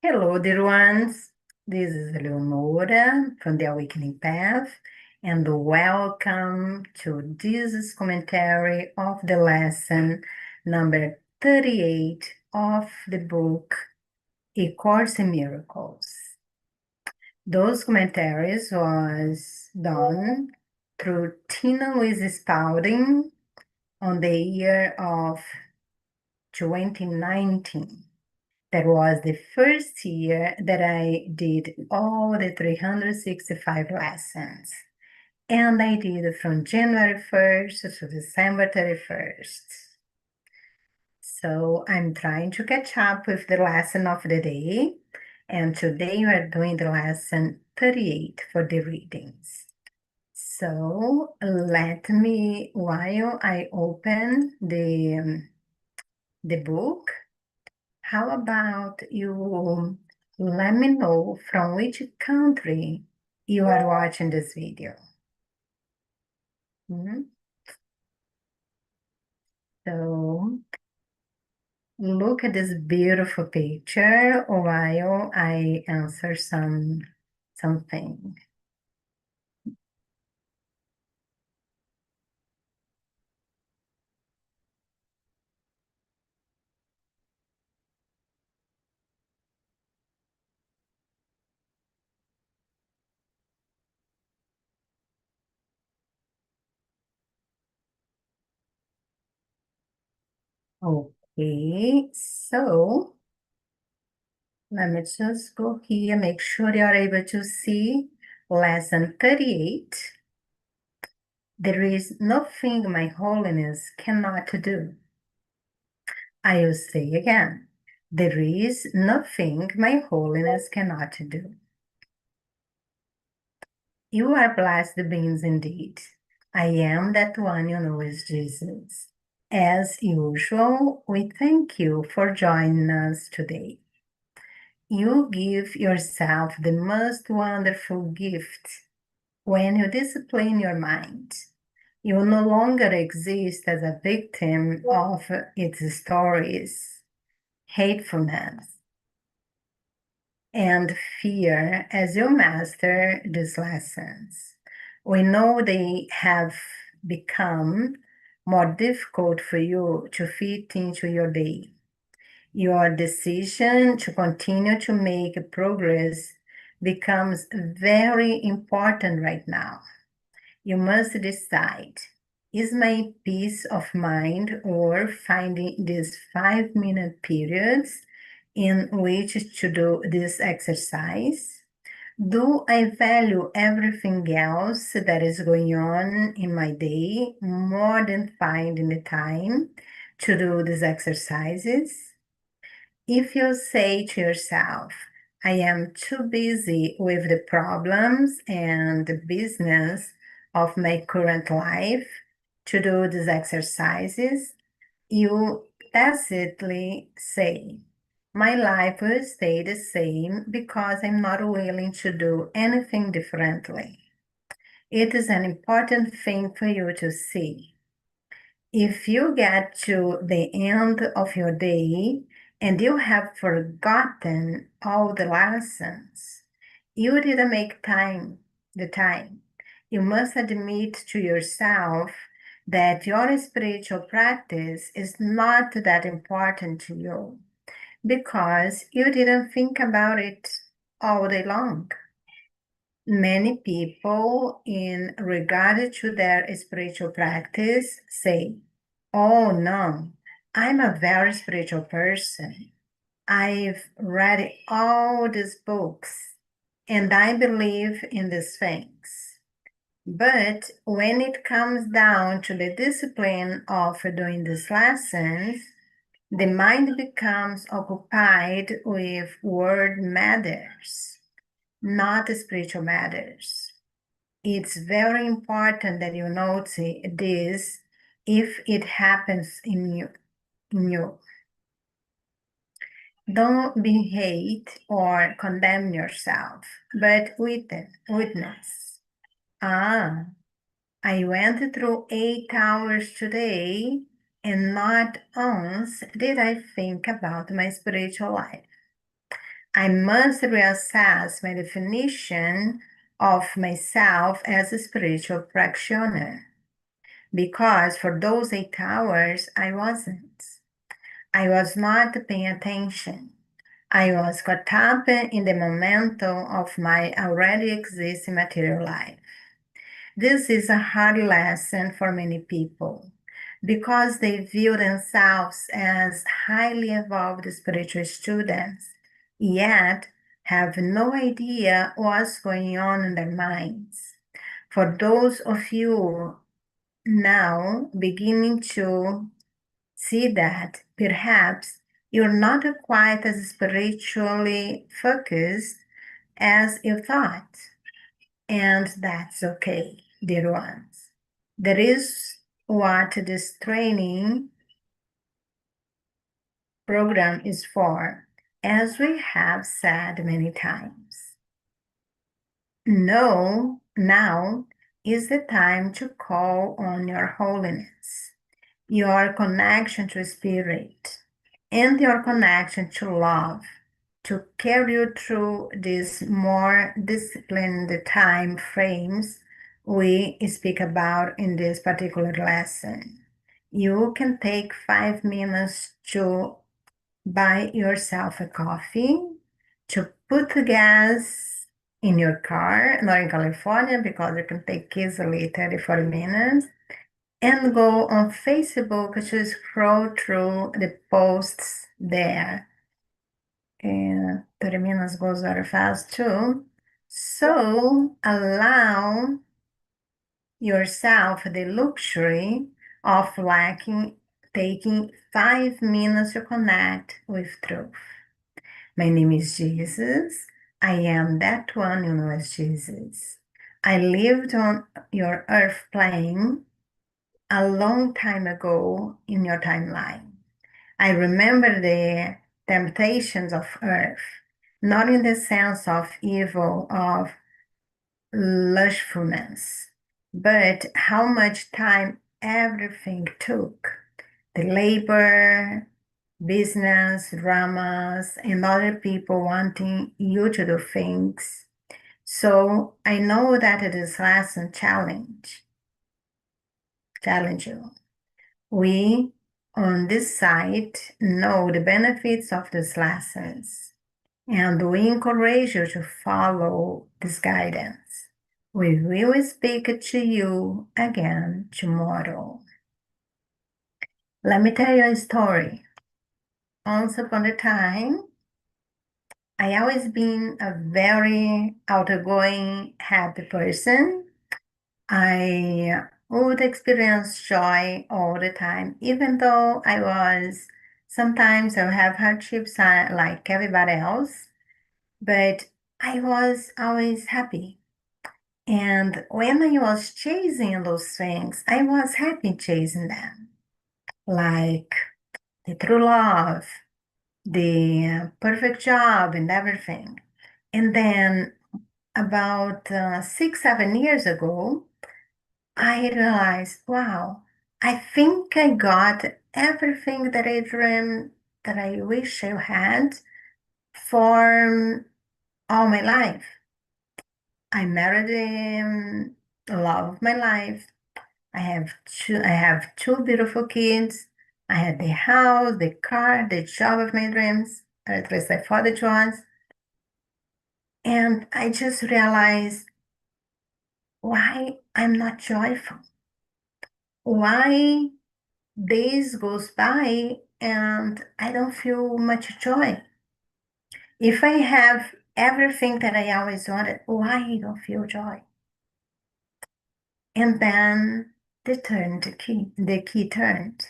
Hello, dear ones. This is Eleonora from the Awakening Path, and welcome to this commentary of the lesson number 38 of the book A Course in Miracles. Those commentaries was done through Tina Louise Spalding on the year of 2019. That was the first year that I did all the 365 lessons. And I did it from January 1st to December 31st. So I'm trying to catch up with the lesson of the day. And today we are doing the lesson 38 for the readings. So let me, while I open the book, how about you let me know from which country you are watching this video? So look at this beautiful picture while I answer something. Okay, so let me just go here, make sure you are able to see lesson 38. There is nothing my holiness cannot do. I will say again, there is nothing my holiness cannot do. You are blessed beings indeed. I am that one you know as Jesus. As usual, we thank you for joining us today. You give yourself the most wonderful gift when you discipline your mind. You no longer exist as a victim of its stories, hatefulness, and fear as you master these lessons. We know they have become more difficult for you to fit into your day. Your decision to continue to make progress becomes very important right now. You must decide, is my peace of mind worth finding these 5-minute periods in which to do this exercise? Do I value everything else that is going on in my day more than finding the time to do these exercises? If you say to yourself, I am too busy with the problems and the business of my current life to do these exercises, you tacitly say, my life will stay the same because I'm not willing to do anything differently. It is an important thing for you to see. If you get to the end of your day and you have forgotten all the lessons, you didn't make the time. You must admit to yourself that your spiritual practice is not that important to you because you didn't think about it all day long. Many people, in regard to their spiritual practice, say, oh no, I'm a very spiritual person. I've read all these books and I believe in these things. But when it comes down to the discipline of doing these lessons, the mind becomes occupied with world matters, not spiritual matters. It's very important that you notice this if it happens in you. Don't be hate or condemn yourself, but witness. Ah, I went through 8 hours today and not once did I think about my spiritual life. I must reassess my definition of myself as a spiritual practitioner because for those 8 hours, I wasn't. I was not paying attention. I was caught up in the momentum of my already existing material life. This is a hard lesson for many people because they view themselves as highly evolved spiritual students, yet have no idea what's going on in their minds. For those of you now beginning to see that perhaps you're not quite as spiritually focused as you thought. And that's okay, dear ones. That is what this training program is for, as we have said many times. No, now is the time to call on your holiness, your connection to spirit, and your connection to love to carry you through these more disciplined time frames we speak about in this particular lesson. You can take 5 minutes to buy yourself a coffee, to put the gas in your car, not in California because it can take easily 30, 40 minutes, and go on Facebook to scroll through the posts there. And 30 minutes goes very fast too. So allow yourself the luxury of taking 5 minutes to connect with truth. My name is Jesus. I am that one you know as Jesus. I lived on your earth plane a long time ago in your timeline. I remember the temptations of earth, not in the sense of evil, of lustfulness, but how much time everything took. The labor, business, dramas, and other people wanting you to do things. So I know that this lesson challenge you. We on this site know the benefits of these lessons, and we encourage you to follow this guidance. We will speak to you again tomorrow. Let me tell you a story. Once upon a time, I always been a very outgoing, happy person. I would experience joy all the time, even though sometimes I would have hardships like everybody else, but I was always happy. And when I was chasing those things, I was happy chasing them, like the true love, the perfect job, and everything. And then about 6, 7 years ago, I realized, wow, I think I got everything that I dreamed that I wish I had for all my life. I married the love of my life. I have two beautiful kids. I had the house, the car, the job of my dreams, or at least I thought it was. And I just realized why I'm not joyful. Why days goes by and I don't feel much joy. If I have everything that I always wanted, why I don't feel joy? And then the key turned.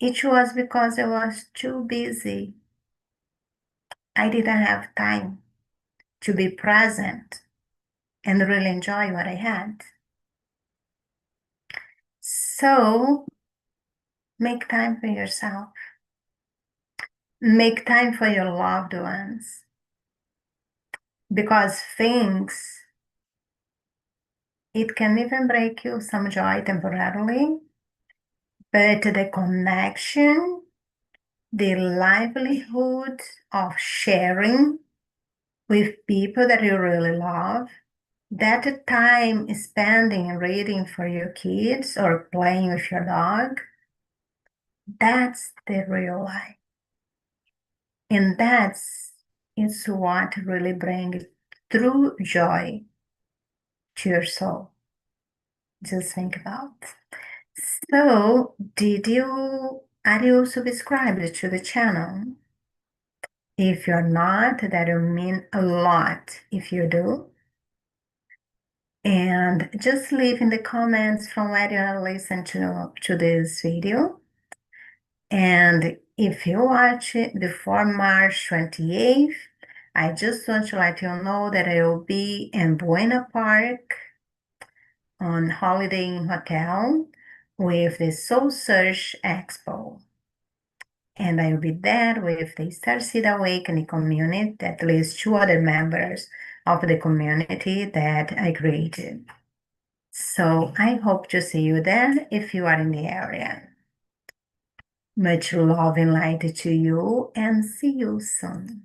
It was because I was too busy. I didn't have time to be present and really enjoy what I had. So make time for yourself. Make time for your loved ones. Because it can even break you some joy temporarily, but the connection the livelihood of sharing with people that you really love, that time spending reading for your kids or playing with your dog, that's the real life. And that's is what really brings true joy to your soul. Just think about. So, are you subscribed to the channel? If you're not, that will mean a lot if you do. And just leave in the comments from where you listen to this video. And if you watch it before March 28th, I just want to let you know that I will be in Buena Park on Holiday Inn Hotel with the Soul Search Expo. And I will be there with the Starseed Awakening community, at least two other members of the community that I created. So I hope to see you there if you are in the area. Much love and light to you, and see you soon.